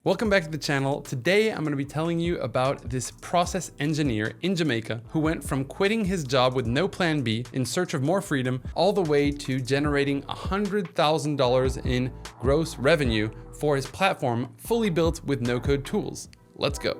Welcome back to the channel. Today, I'm going to be telling you about this process engineer in Jamaica who went from quitting his job with no plan B in search of more freedom all the way to generating $100,000 in gross revenue for his platform fully built with no-code tools. Let's go.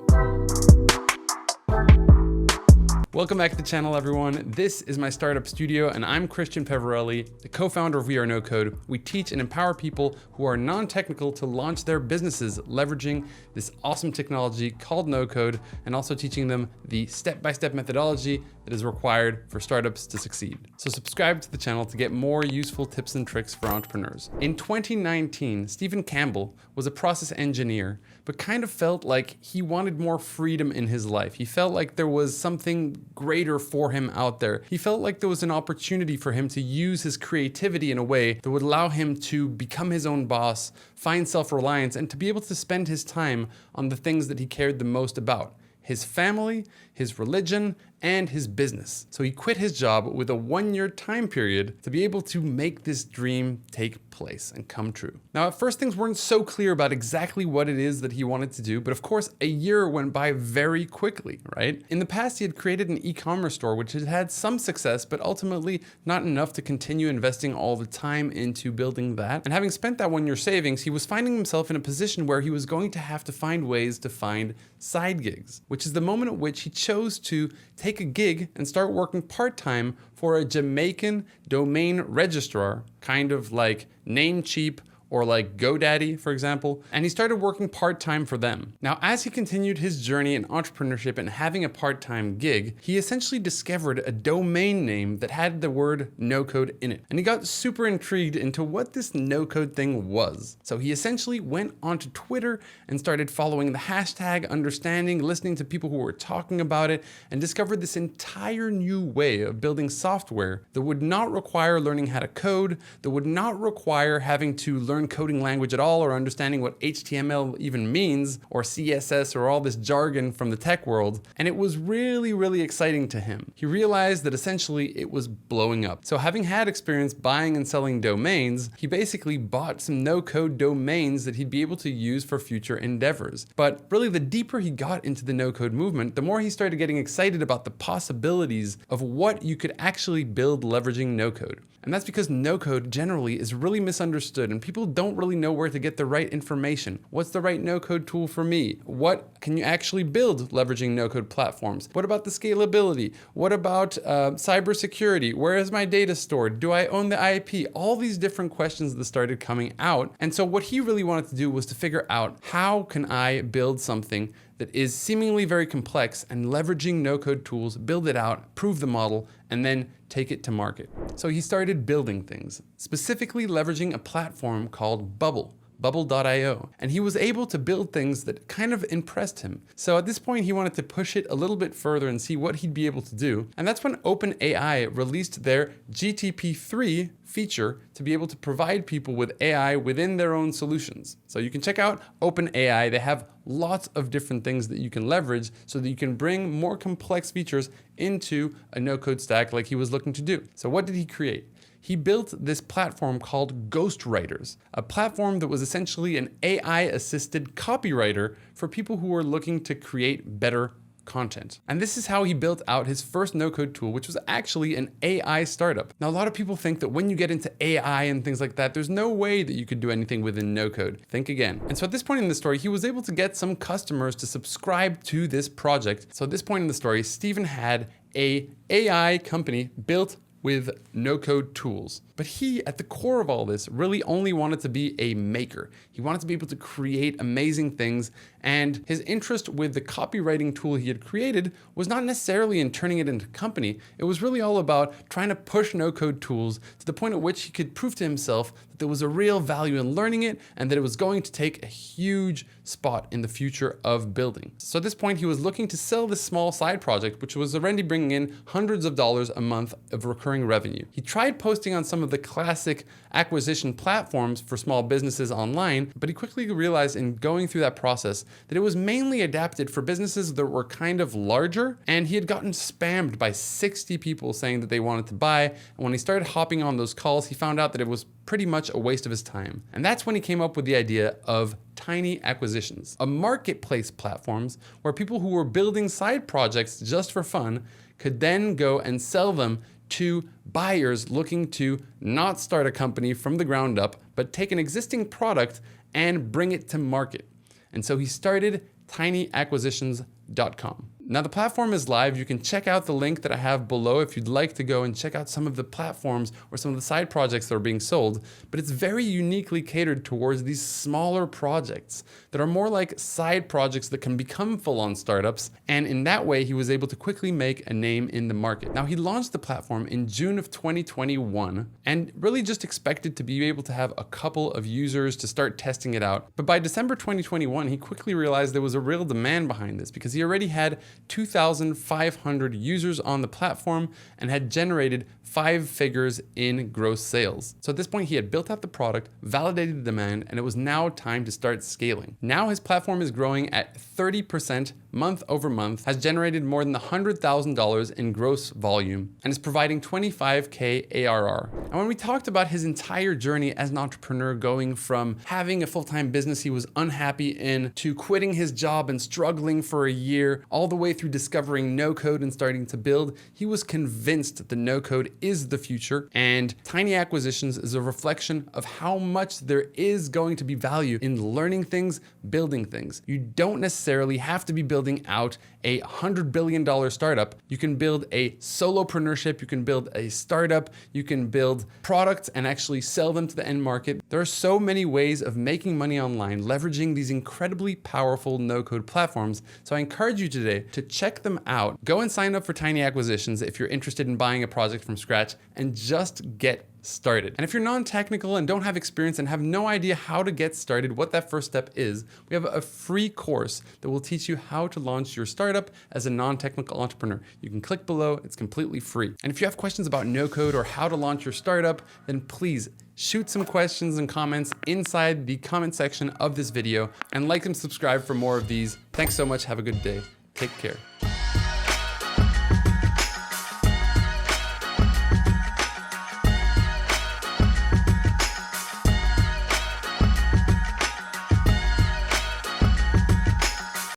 Welcome back to the channel, everyone. This is my startup studio, and I'm Christian Peverelli, the co-founder of WeAreNoCode. We teach and empower people who are non-technical to launch their businesses, leveraging this awesome technology called no-code, and also teaching them the step-by-step methodology that is required for startups to succeed. So subscribe to the channel to get more useful tips and tricks for entrepreneurs. In 2019, Stephen Campbell was a process engineer, but kind of felt like he wanted more freedom in his life. He felt like there was something greater for him out there. He felt like there was an opportunity for him to use his creativity in a way that would allow him to become his own boss, find self-reliance, and to be able to spend his time on the things that he cared the most about: his family, his religion, and his business. So he quit his job with a 1-year time period to be able to make this dream take place and come true. Now, at first, things weren't so clear about exactly what it is that he wanted to do, but of course, a year went by very quickly, right? In the past, he had created an e-commerce store, which had had some success, but ultimately not enough to continue investing all the time into building that. And having spent that 1-year savings, he was finding himself in a position where he was going to have to find ways to find side gigs, which is the moment at which he chose to take a gig and start working part-time for a Jamaican domain registrar, kind of like Namecheap or like GoDaddy, for example, and he started working part-time for them. Now, as he continued his journey in entrepreneurship and having a part-time gig, he essentially discovered a domain name that had the word no-code in it. And he got super intrigued into what this no-code thing was. So he essentially went onto Twitter and started following the hashtag, understanding, listening to people who were talking about it, and discovered this entire new way of building software that would not require learning how to code, that would not require having to learn coding language at all or understanding what HTML even means or CSS or all this jargon from the tech world. And it was really, really exciting to him. He realized that essentially it was blowing up. So having had experience buying and selling domains, he basically bought some no-code domains that he'd be able to use for future endeavors. But really, the deeper he got into the no-code movement, the more he started getting excited about the possibilities of what you could actually build leveraging no-code. And that's because no-code generally is really misunderstood, and people don't really know where to get the right information. What's the right no-code tool for me? What can you actually build leveraging no-code platforms? What about the scalability? What about cybersecurity? Where is my data stored? Do I own the IP? All these different questions that started coming out. And so what he really wanted to do was to figure out, how can I build something that is seemingly very complex, and leveraging no-code tools, build it out, prove the model, and then take it to market. So he started building things, specifically leveraging a platform called Bubble.io. And he was able to build things that kind of impressed him. So at this point, he wanted to push it a little bit further and see what he'd be able to do. And that's when OpenAI released their GTP3 feature to be able to provide people with AI within their own solutions. So you can check out OpenAI. They have lots of different things that you can leverage so that you can bring more complex features into a no-code stack like he was looking to do. So what did he create? He built this platform called Ghostwriters, a platform that was essentially an AI-assisted copywriter for people who were looking to create better content. And this is how he built out his first no-code tool, which was actually an AI startup. Now, a lot of people think that when you get into AI and things like that, there's no way that you could do anything within no-code. Think again. And so at this point in the story, he was able to get some customers to subscribe to this project. So at this point in the story, Stephen had an AI company built with no-code tools. But he, at the core of all this, really only wanted to be a maker. He wanted to be able to create amazing things, and his interest with the copywriting tool he had created was not necessarily in turning it into a company. It was really all about trying to push no-code tools to the point at which he could prove to himself that there was a real value in learning it, and that it was going to take a huge spot in the future of building. So at this point, he was looking to sell this small side project, which was already bringing in hundreds of dollars a month of recurring revenue. He tried posting on some of of the classic acquisition platforms for small businesses online, but he quickly realized in going through that process that it was mainly adapted for businesses that were kind of larger, and he had gotten spammed by 60 people saying that they wanted to buy, and when he started hopping on those calls, he found out that it was pretty much a waste of his time. And that's when he came up with the idea of Tiny Acquisitions, a marketplace platforms where people who were building side projects just for fun could then go and sell them to buyers looking to not start a company from the ground up, but take an existing product and bring it to market. And so he started tinyacquisitions.com. Now the platform is live. You can check out the link that I have below if you'd like to go and check out some of the platforms or some of the side projects that are being sold, but it's very uniquely catered towards these smaller projects that are more like side projects that can become full-on startups. And in that way, he was able to quickly make a name in the market. Now he launched the platform in June of 2021 and really just expected to be able to have a couple of users to start testing it out. But by December 2021, he quickly realized there was a real demand behind this because he already had 2,500 users on the platform and had generated 5 figures in gross sales. So at this point, he had built out the product, validated the demand, and it was now time to start scaling. Now his platform is growing at 30% month over month, has generated more than $100,000 in gross volume, and is providing 25K ARR. And when we talked about his entire journey as an entrepreneur, going from having a full-time business he was unhappy in, to quitting his job and struggling for a year, all the way through discovering no-code and starting to build, he was convinced that no-code is the future, and Tiny Acquisitions is a reflection of how much there is going to be value in learning things, building things. You don't necessarily have to be building out a $100 billion startup. You can build a solopreneurship, you can build a startup, you can build products and actually sell them to the end market. There are so many ways of making money online, leveraging these incredibly powerful no-code platforms. So I encourage you today to check them out. Go and sign up for Tiny Acquisitions if you're interested in buying a project from scratch and just get started. And if you're non-technical and don't have experience and have no idea how to get started, what that first step is, we have a free course that will teach you how to launch your startup as a non-technical entrepreneur. You can click below, it's completely free. And if you have questions about no-code or how to launch your startup, then please shoot some questions and comments inside the comment section of this video, and like and subscribe for more of these. Thanks so much, have a good day. Take care.